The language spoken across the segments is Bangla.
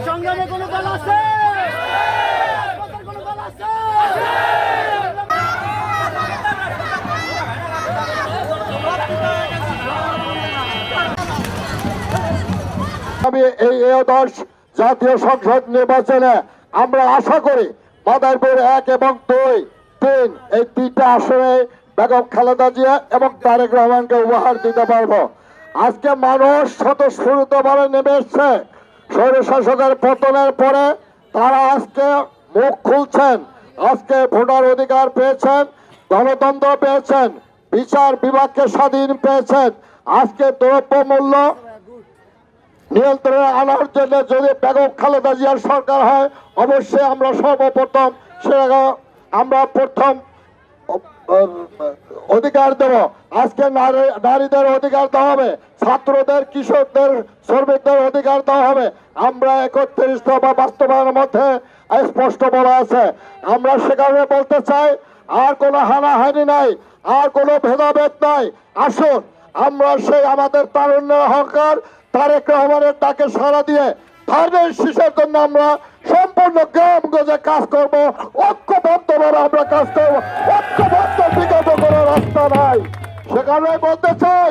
সংগ্রামে কোনো দল আছে? কোনো দল আছে? আমি এই একাদশ জাতীয় সংসদ নির্বাচনে আমরা আশা করি মাদারীপুর ১ এবং ২, ৩ এই ৩টা আসনে বেগম খালেদা জিয়া এবং তারেক রহমানকে উপহার দিতে পারবো। আজকে মানুষ স্বতঃস্ফূর্তভাবে নেমে এসছে। স্বৈরশাসকের পতনের পরে তারা আজকে মুখ খুলছেন, আজকে ভোটার অধিকার পেয়েছেন, গণতন্ত্র পেয়েছেন, বিচার বিভাগকে স্বাধীন পেয়েছেন। আজকে দ্রব্যমূল্য নিয়ন্ত্রণে আনার জন্য যদি বেগম খালেদা জিয়ার সরকার হয়, অবশ্যই আমরা সর্বপ্রথম সেটা আমরা প্রথম অধিকার দেব। আজকে নারীদের অধিকার দেওয়া হবে, ছাত্রদের, কৃষকদের, শ্রমিকদের অধিকার দেওয়া হবে। আমরা ৩১ দফা বাস্তবায়নের মধ্যে স্পষ্ট বলা আছে। আমরা সেখানে বলতে চাই, আর কোনো হানাহানি নাই, আর কোনো ভেদাভেদ নাই। আসুন আমরা সেই আমাদের তারুণ্যের অহংকার তারেক রহমানের ডাকে সাড়া দিয়ে ধানের শীষের জন্য আমরা সম্পূর্ণ গ্রামগঞ্জে কাজ করব, ঐক্যবদ্ধভাবে আমরা কাজ করব। ঐক্যবদ্ধ বিকল্প কোনো রাস্তা নাই। সেখানে বলতে চাই,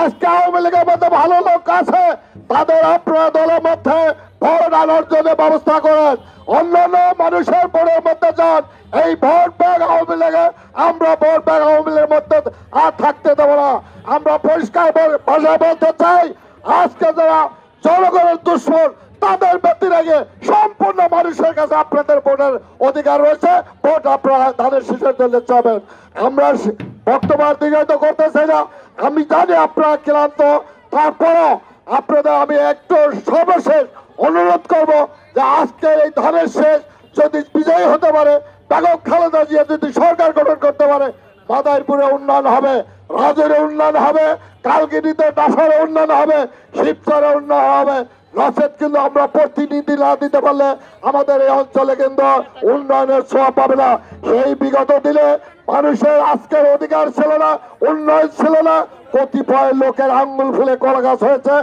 আজকে আওয়ামী লীগের মধ্যে ভালো লোক আছে, তাদের আপনার দলের মধ্যে ভোট আনার জন্য ব্যবস্থা করেন। অন্যান্য মানুষের ভোটের মধ্যে যান। এই ভোট ব্যাগ আওয়ামী লীগে, আমরা ভোট ব্যাগ আওয়ামী লীগের মধ্যে আর থাকতে দেব না। আমরা পরিষ্কার ভাষায় বলতে চাই, আজকে যারা জনগণের দুশ্মন তাদের ব্যক্তি রেখে সম্পূর্ণ মানুষের কাছে আপনাদের ভোটের অধিকার রয়েছে। ভোট আপনারা ধানের শীষের জন্য চাবেন। আমরা বক্তব্য দীর্ঘায়িত করতে চাই না। আমি জানি আপনারা ক্লান্ত, তারপরও আপনাদের আমি একটু সর্বশেষ অনুরোধ করব যে আজকে এই ধানের শেষ যদি বিজয়ী হতে পারে, বেগম খালেদা জিয়া যদি সরকার গঠন করতে পারে, মাদারীপুরে উন্নয়ন হবে, রাজের উন্নয়ন হবে, কালকিনিতে ডাসারে উন্নয়ন হবে, শিবচরে উন্নয়ন হবে। নচেত কিন্তু আমরা প্রতিনিধি না দিতে পারলে আমাদের এই অঞ্চলে কিন্তু উন্নয়নের ছোঁয়া পাবে না। সেই বিগত দিনে মানুষের আজকের অধিকার ছিল না, উন্নয়ন ছিল না, কতিপয় লোকের আঙ্গুল ফুলে কলা গাছ হয়েছে।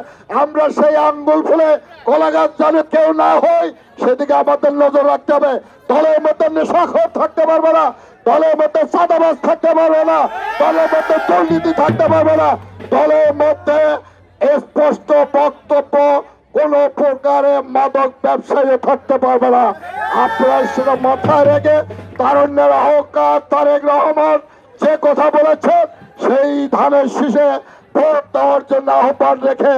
আমরা সেই আঙ্গুল ফুলে কলা গাছ যেন কেউ না হয় সেদিকে আমাদের নজর রাখতে হবে। দলের মধ্যে নেশাখোর থাকতে পারবে না, দলের মধ্যে চাঁদাবাজ থাকতে পারবে না, দলের মধ্যে দুর্নীতি থাকতে পারবে না, দলের মধ্যে স্পষ্ট বক্তব্য কোন প্রকারে মাদক ব্যবসায়ী থাকতে পারবে না। আপনারা সেটা মাথায় রেখে তারুণ্যের অহংকার তারেক রহমান যে কথা বলেছেন সেই ধানের শীষে ভোট দেওয়ার জন্য আহ্বান রেখে